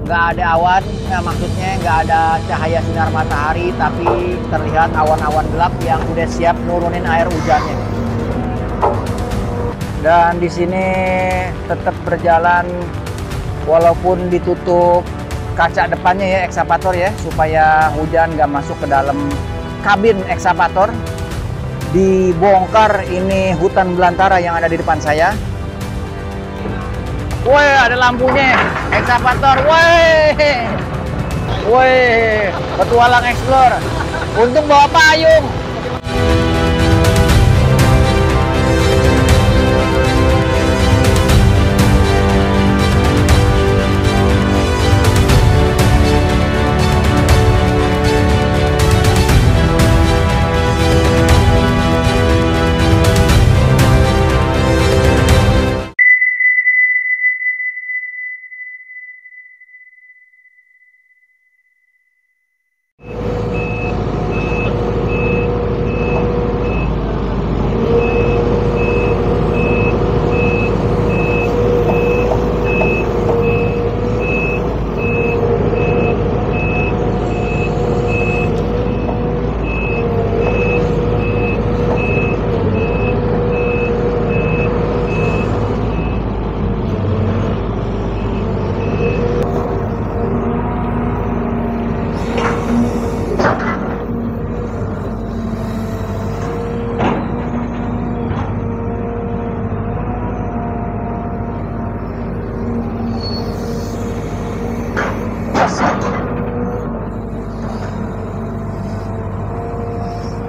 nggak ada awan, ya maksudnya nggak ada cahaya sinar matahari, tapi terlihat awan-awan gelap yang udah siap nurunin air hujannya. Dan di sini tetap berjalan walaupun ditutup kaca depannya ya, ekskavator ya, supaya hujan nggak masuk ke dalam kabin ekskavator. Dibongkar ini hutan belantara yang ada di depan saya. Woi, ada lampunya, ekskavator, woi, woi, petualang explore. Untung bawa payung.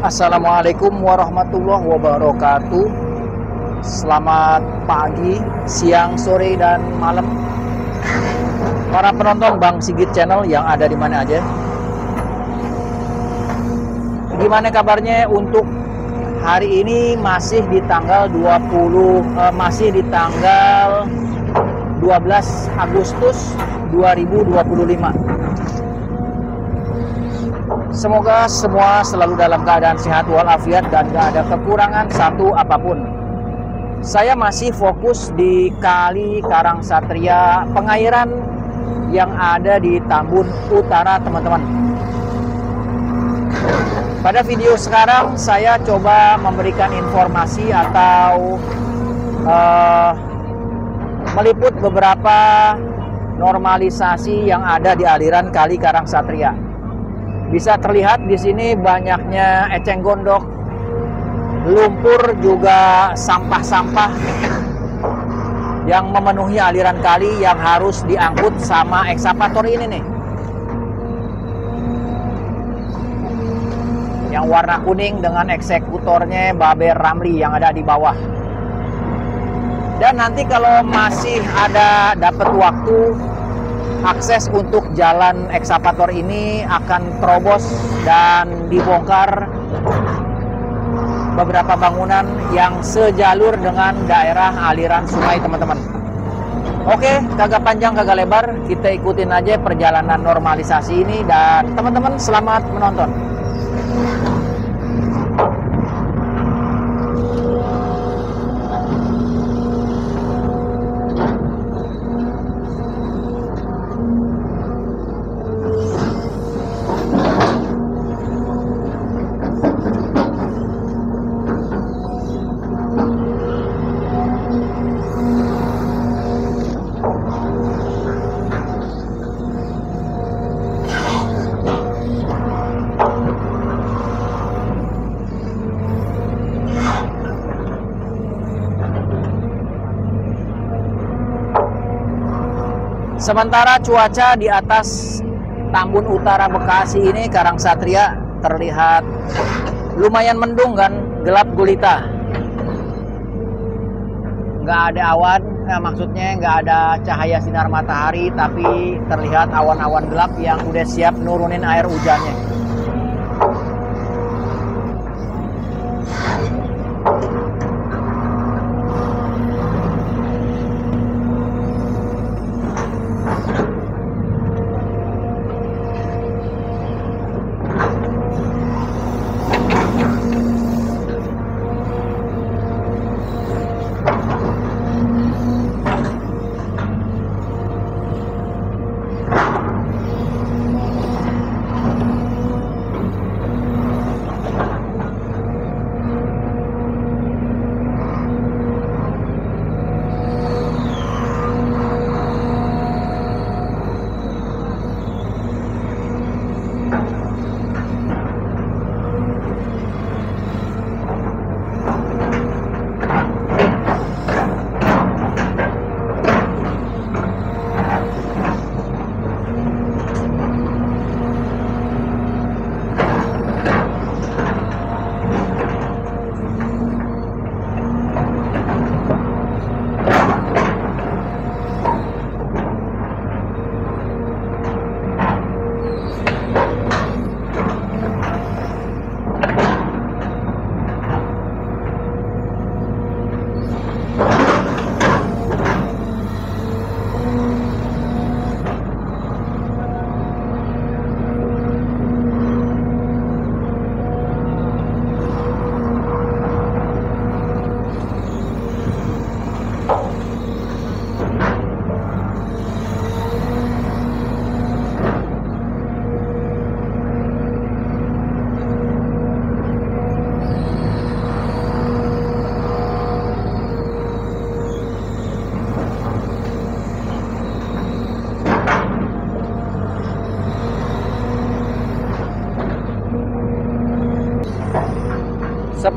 Assalamualaikum warahmatullahi wabarakatuh. Selamat pagi, siang, sore, dan malam para penonton Bang Sigit Channel yang ada di mana aja. Gimana kabarnya untuk hari ini? Masih di tanggal 12 Agustus 2025. Semoga semua selalu dalam keadaan sehat walafiat dan gak ada kekurangan satu apapun. Saya masih fokus di Kali Karangsatria pengairan yang ada di Tambun Utara, teman-teman. Pada video sekarang saya coba memberikan informasi atau meliput beberapa normalisasi yang ada di aliran Kali Karangsatria. Bisa terlihat di sini banyaknya eceng gondok, lumpur, juga sampah-sampah yang memenuhi aliran kali yang harus diangkut sama ekskavator ini nih. Yang warna kuning dengan eksekutornya Baber Ramli yang ada di bawah. Dan nanti kalau masih ada dapat waktu, akses untuk jalan ekskavator ini akan terobos dan dibongkar beberapa bangunan yang sejalur dengan daerah aliran sungai, teman-teman. Oke, kagak panjang kagak lebar, kita ikutin aja perjalanan normalisasi ini, dan teman-teman selamat menonton. Sementara cuaca di atas Tambun Utara Bekasi ini, Karangsatria, terlihat lumayan mendung kan, gelap gulita. Nggak ada awan, maksudnya nggak ada cahaya sinar matahari, tapi terlihat awan-awan gelap yang udah siap nurunin air hujannya.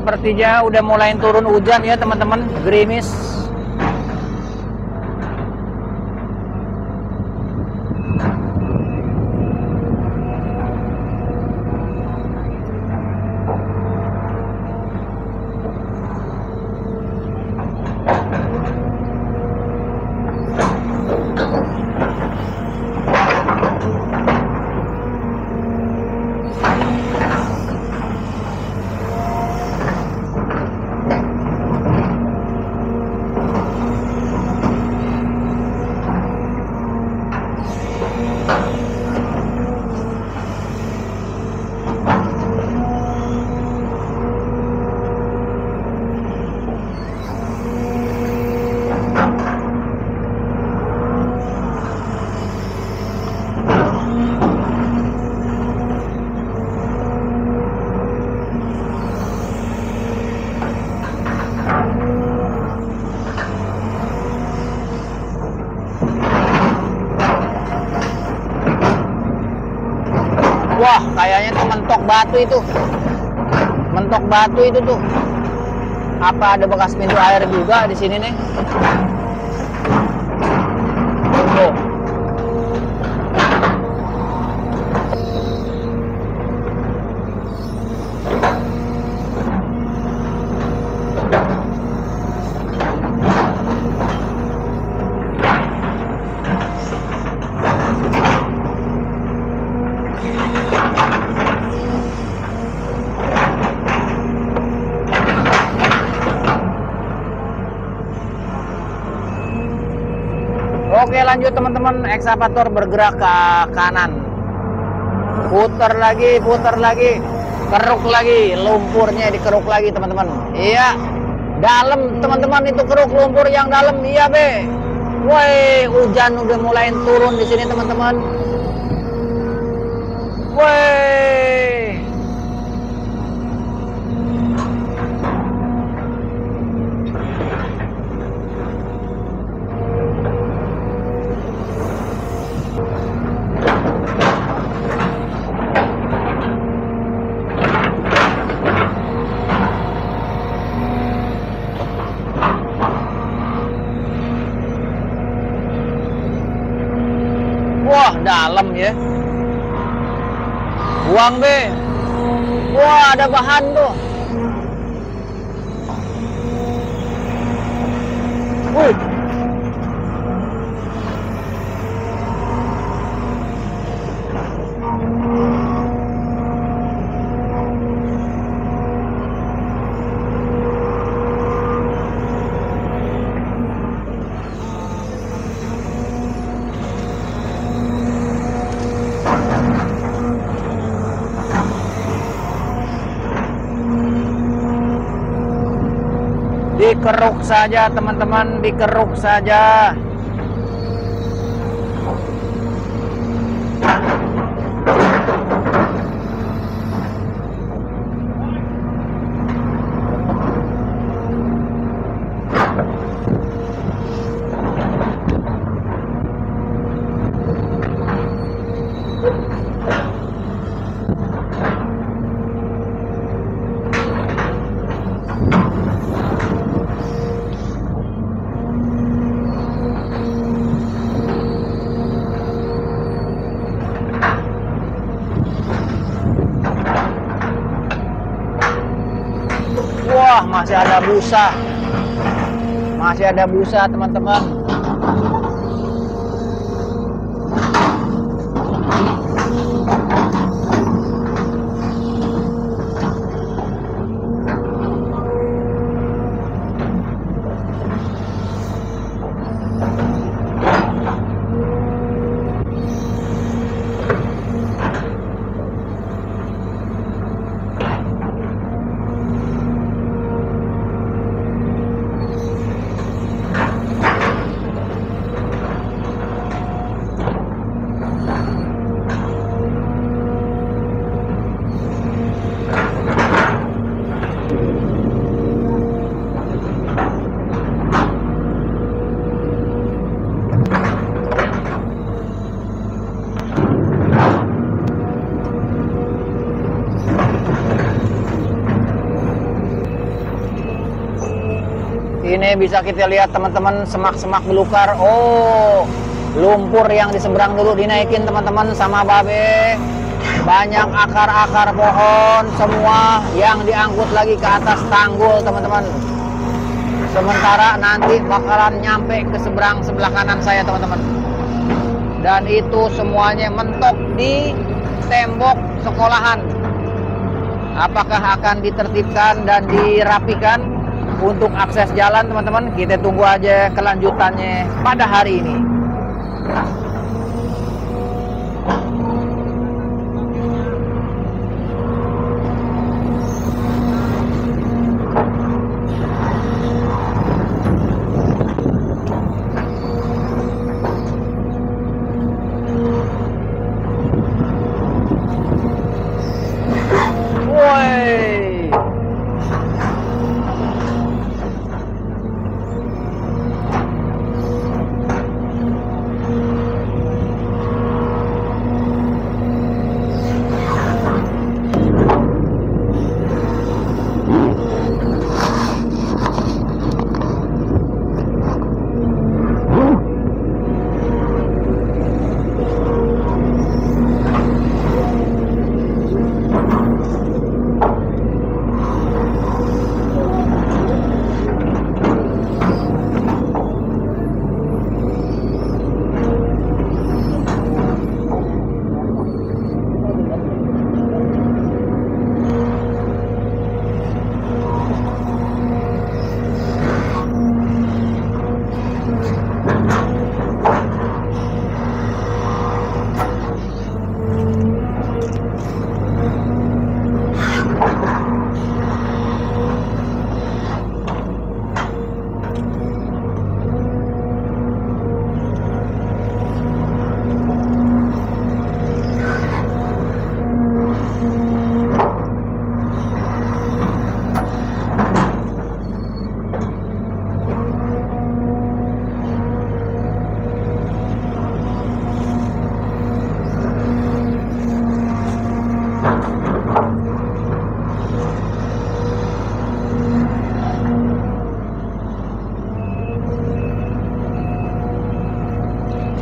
Sepertinya udah mulai turun hujan ya teman-teman, gerimis. Wah, kayaknya tuh mentok batu itu. Mentok batu itu tuh. Apa ada bekas pintu air juga di sini nih? Tuh. Oke, lanjut teman-teman, ekskavator bergerak ke kanan. Putar lagi, keruk lagi, lumpurnya dikeruk lagi teman-teman. Iya, dalam teman-teman itu keruk lumpur yang dalam, iya be. Woi, hujan udah mulai turun di sini teman-teman. Woi. Wah, dalam ya. Buang be. Wah, ada bahan tuh. Dikeruk saja teman-teman, dikeruk saja. Wah, masih ada busa. Masih ada busa, teman-teman. Ini bisa kita lihat teman-teman, semak-semak belukar. Oh, lumpur yang di seberang dulu dinaikin teman-teman sama babe. Banyak akar-akar pohon semua yang diangkut lagi ke atas tanggul teman-teman. Sementara nanti bakalan nyampe ke sebelah kanan saya teman-teman. Dan itu semuanya mentok di tembok sekolahan. Apakah akan ditertibkan dan dirapikan untuk akses jalan teman-teman? Kita tunggu aja kelanjutannya pada hari ini.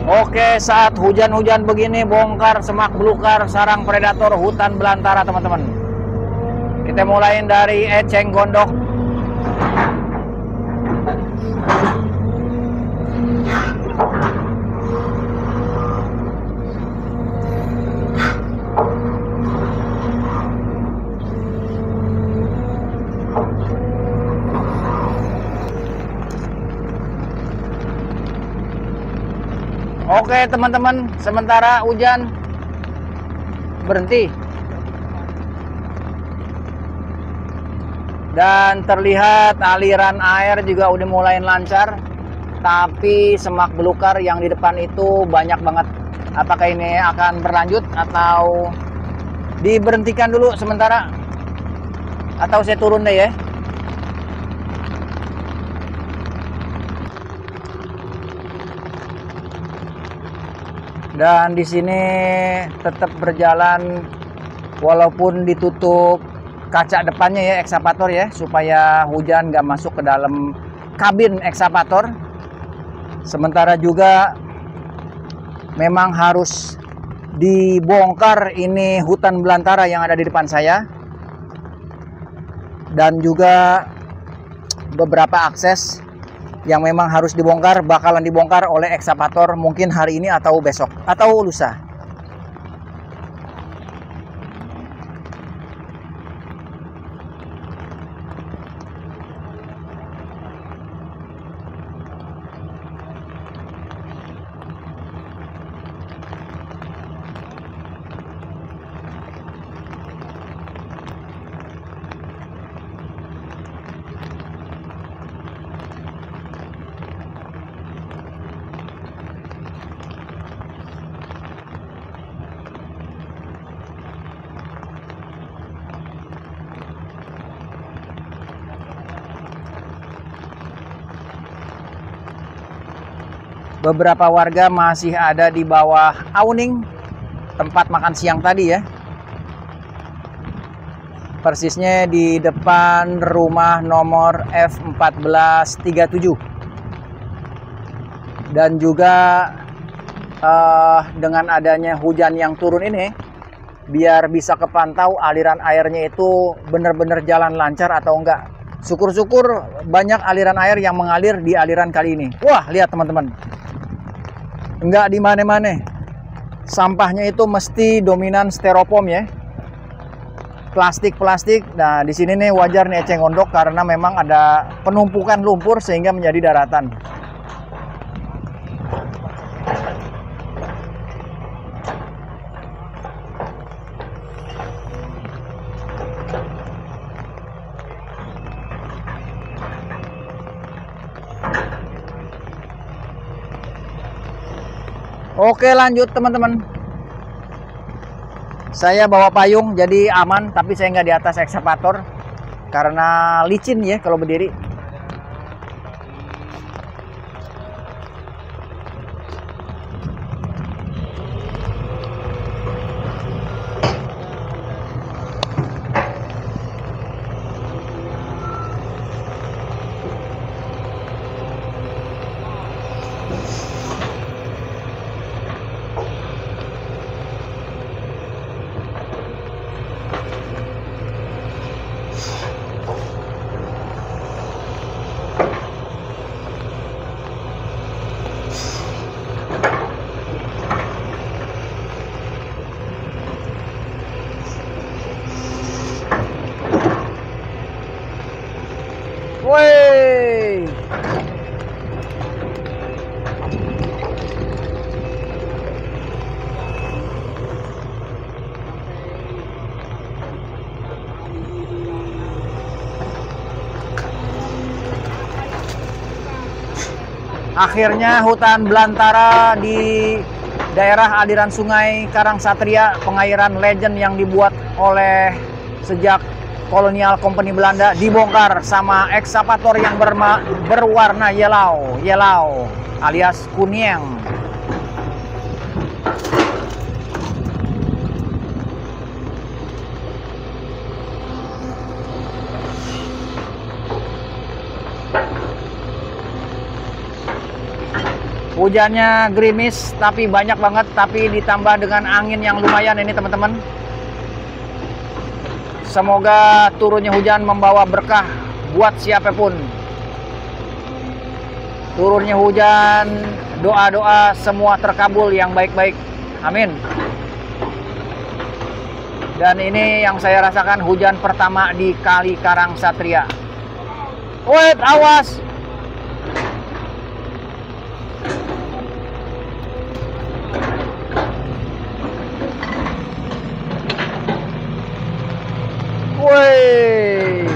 Oke, saat hujan-hujan begini bongkar semak belukar sarang predator hutan belantara teman-teman. Kita mulai dari eceng gondok. Oke teman-teman, sementara hujan berhenti dan terlihat aliran air juga udah mulai lancar, tapi semak belukar yang di depan itu banyak banget. Apakah ini akan berlanjut atau diberhentikan dulu sementara, atau saya turun deh ya? Dan di sini tetap berjalan walaupun ditutup kaca depannya ya, ekskavator ya, supaya hujan nggak masuk ke dalam kabin ekskavator. Sementara juga memang harus dibongkar ini hutan belantara yang ada di depan saya, dan juga beberapa akses yang memang harus dibongkar, bakalan dibongkar oleh ekskavator mungkin hari ini atau besok atau lusa. Beberapa warga masih ada di bawah awning tempat makan siang tadi ya. Persisnya di depan rumah nomor F1437. Dan juga dengan adanya hujan yang turun ini, biar bisa kepantau aliran airnya itu benar-benar jalan lancar atau enggak. Syukur-syukur banyak aliran air yang mengalir di aliran kali ini. Wah, lihat teman-teman. Enggak di mana-mana. Sampahnya itu mesti dominan styrofoam ya. Plastik-plastik. Nah, di sini nih wajar nih eceng gondok karena memang ada penumpukan lumpur sehingga menjadi daratan. Oke, lanjut teman-teman. Saya bawa payung jadi aman, tapi saya nggak di atas ekskavator karena licin ya kalau berdiri. Woi. Akhirnya hutan belantara di daerah aliran sungai Karangsatria, pengairan legend yang dibuat oleh sejak kolonial company Belanda, dibongkar sama ekskavator yang berwarna yellow alias kuning. Hujannya gerimis tapi banyak banget, tapi ditambah dengan angin yang lumayan ini teman-teman. Semoga turunnya hujan membawa berkah buat siapapun. Turunnya hujan, doa-doa semua terkabul yang baik-baik. Amin. Dan ini yang saya rasakan hujan pertama di Kali Karangsatria. Wait, awas. Woi.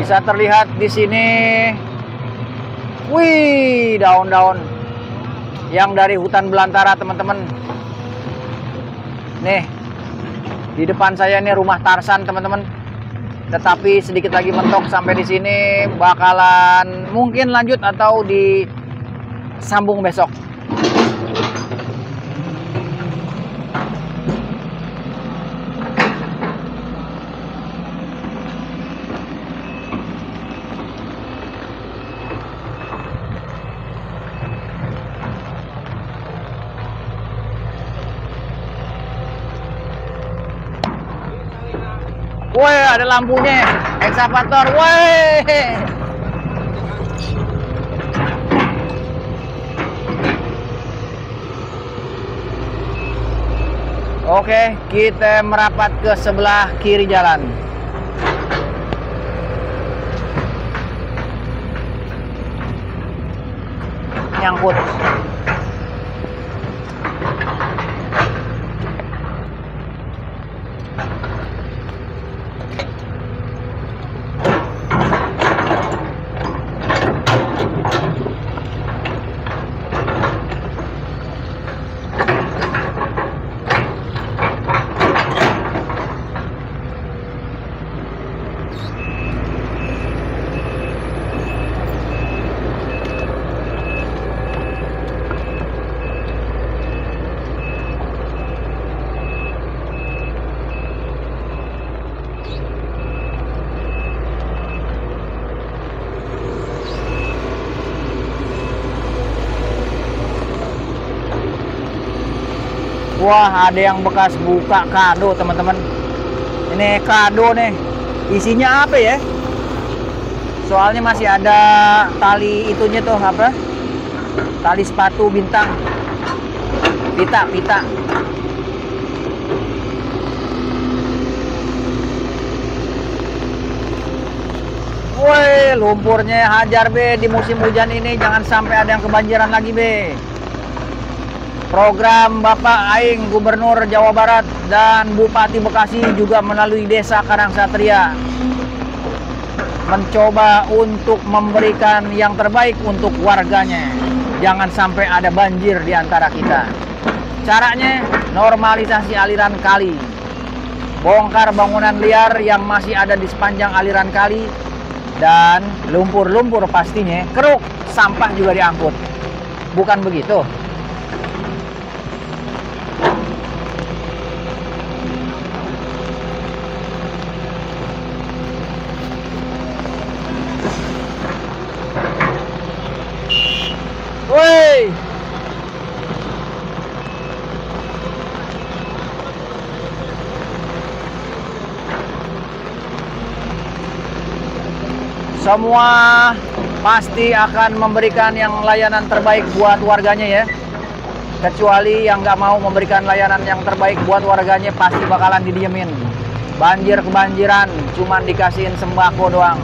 Bisa terlihat di sini, wih, daun-daun yang dari hutan belantara teman-teman. Nih, di depan saya ini rumah Tarsan teman-teman. Tetapi sedikit lagi mentok sampai di sini, bakalan mungkin lanjut atau disambung besok. Woi, ada lampunya, ekskavator, woi. Oke, kita merapat ke sebelah kiri jalan. Nyangkut. Wah, ada yang bekas buka kado, teman-teman. Ini kado nih. Isinya apa ya? Soalnya masih ada tali itunya tuh, apa? Tali sepatu bintang. Pita. Woi, lumpurnya hajar be di musim hujan ini, jangan sampai ada yang kebanjiran lagi be. Program Bapak Aing Gubernur Jawa Barat dan Bupati Bekasi juga melalui Desa Karangsatria mencoba untuk memberikan yang terbaik untuk warganya. Jangan sampai ada banjir di antara kita. Caranya normalisasi aliran kali. Bongkar bangunan liar yang masih ada di sepanjang aliran kali dan lumpur-lumpur pastinya. Keruk, sampah juga diangkut. Bukan begitu? Woi. Semua pasti akan memberikan yang layanan terbaik buat warganya ya. Kecuali yang nggak mau memberikan layanan yang terbaik buat warganya pasti bakalan didiemin. Banjir kebanjiran, cuman dikasihin sembako doang.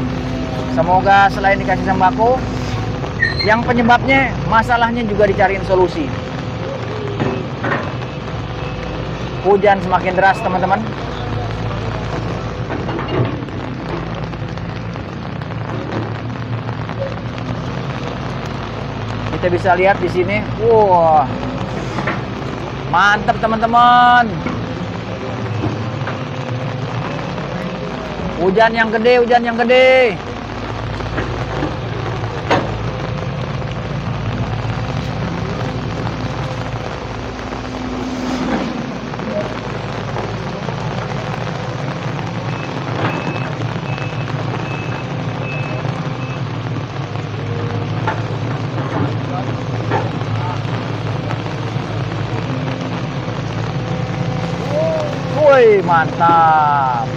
Semoga selain dikasih sembako, yang penyebabnya, masalahnya juga dicariin solusi. Hujan semakin deras, teman-teman. Kita bisa lihat di sini. Wah. Mantap, teman-teman. Hujan yang gede. Woi, mantap.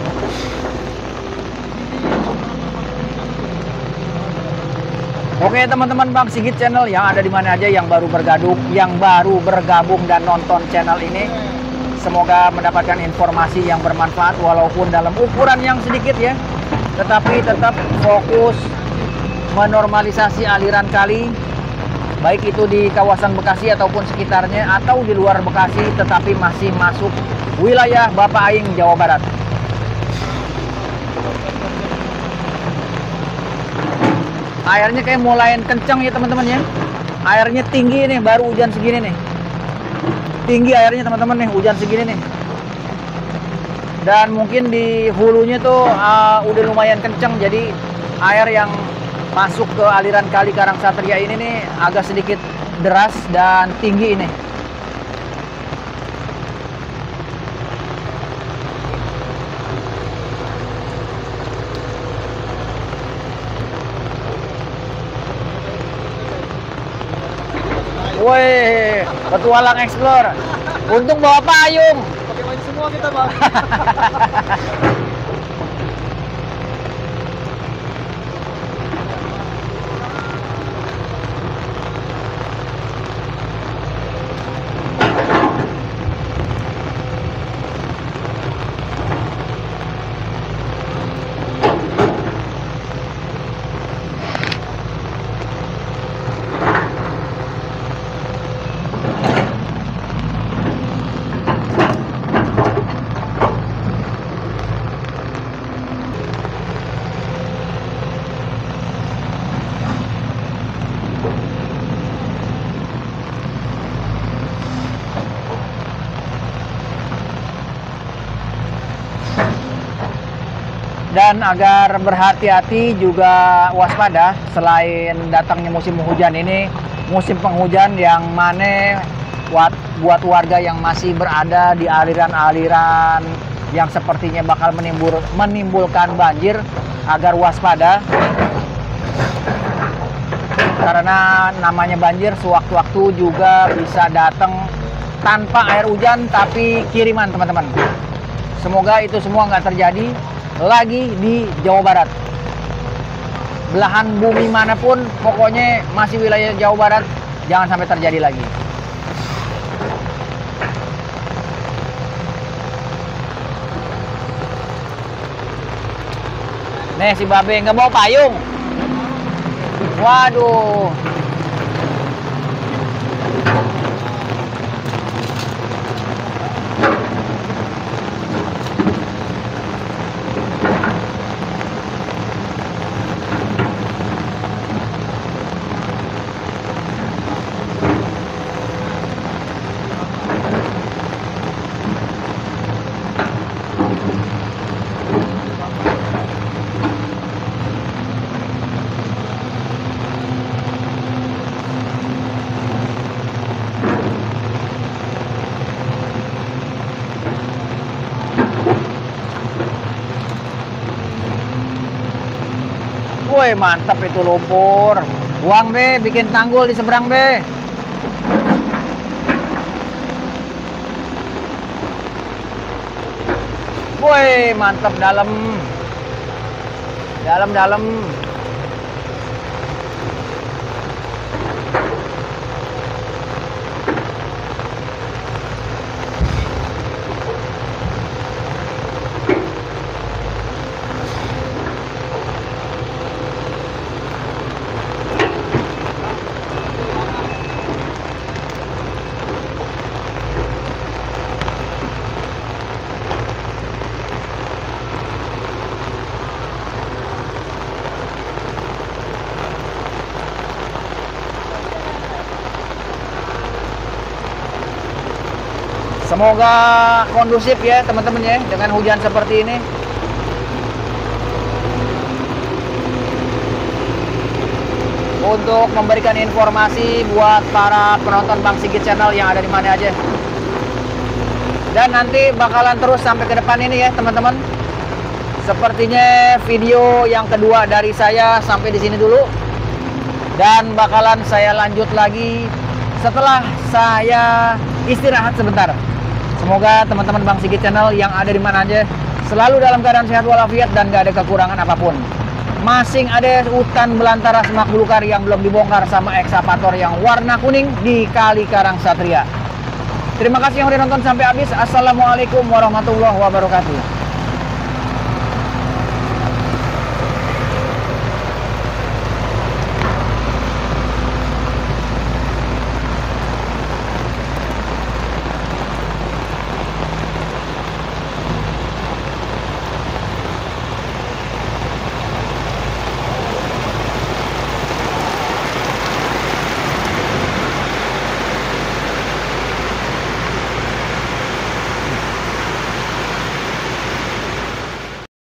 Oke teman-teman Bang Sigit Channel yang ada di mana aja yang baru bergabung dan nonton channel ini, semoga mendapatkan informasi yang bermanfaat walaupun dalam ukuran yang sedikit ya. Tetapi tetap fokus menormalisasi aliran kali, baik itu di kawasan Bekasi ataupun sekitarnya atau di luar Bekasi, tetapi masih masuk wilayah Bapak Aing Jawa Barat. Airnya kayak mulai kencang ya teman-teman ya. Airnya tinggi nih, baru hujan segini nih. Tinggi airnya teman-teman nih, hujan segini nih. Dan mungkin di hulunya tuh udah lumayan kencang, jadi air yang masuk ke aliran kali Karangsatria ini nih agak sedikit deras dan tinggi ini. Woi, petualang explore. Untung bawa payung. Pakai baju semua kita, Bang. Dan agar berhati-hati juga waspada, selain datangnya musim hujan ini, musim penghujan yang mana buat warga yang masih berada di aliran-aliran yang sepertinya bakal menimbulkan banjir, agar waspada. Karena namanya banjir sewaktu-waktu juga bisa datang tanpa air hujan tapi kiriman, teman-teman. Semoga itu semua nggak terjadi lagi di Jawa Barat. Belahan bumi manapun, pokoknya masih wilayah Jawa Barat, jangan sampai terjadi lagi. Nih si Babe nggak bawa payung. Waduh. Woi, mantap itu lumpur. Buang be, bikin tanggul di seberang be. Woi, mantap dalam. Dalam. Semoga kondusif ya teman-teman ya dengan hujan seperti ini. Untuk memberikan informasi buat para penonton Bang Sigit Channel yang ada di mana aja. Dan nanti bakalan terus sampai ke depan ini ya teman-teman. Sepertinya video yang kedua dari saya sampai di sini dulu. Dan bakalan saya lanjut lagi setelah saya istirahat sebentar. Semoga teman-teman Bang Sigit Channel yang ada di mana aja selalu dalam keadaan sehat walafiat dan gak ada kekurangan apapun. Masing ada hutan belantara semak belukar yang belum dibongkar sama ekskavator yang warna kuning di Kali Karang Satria. Terima kasih yang udah nonton sampai habis. Assalamualaikum warahmatullahi wabarakatuh.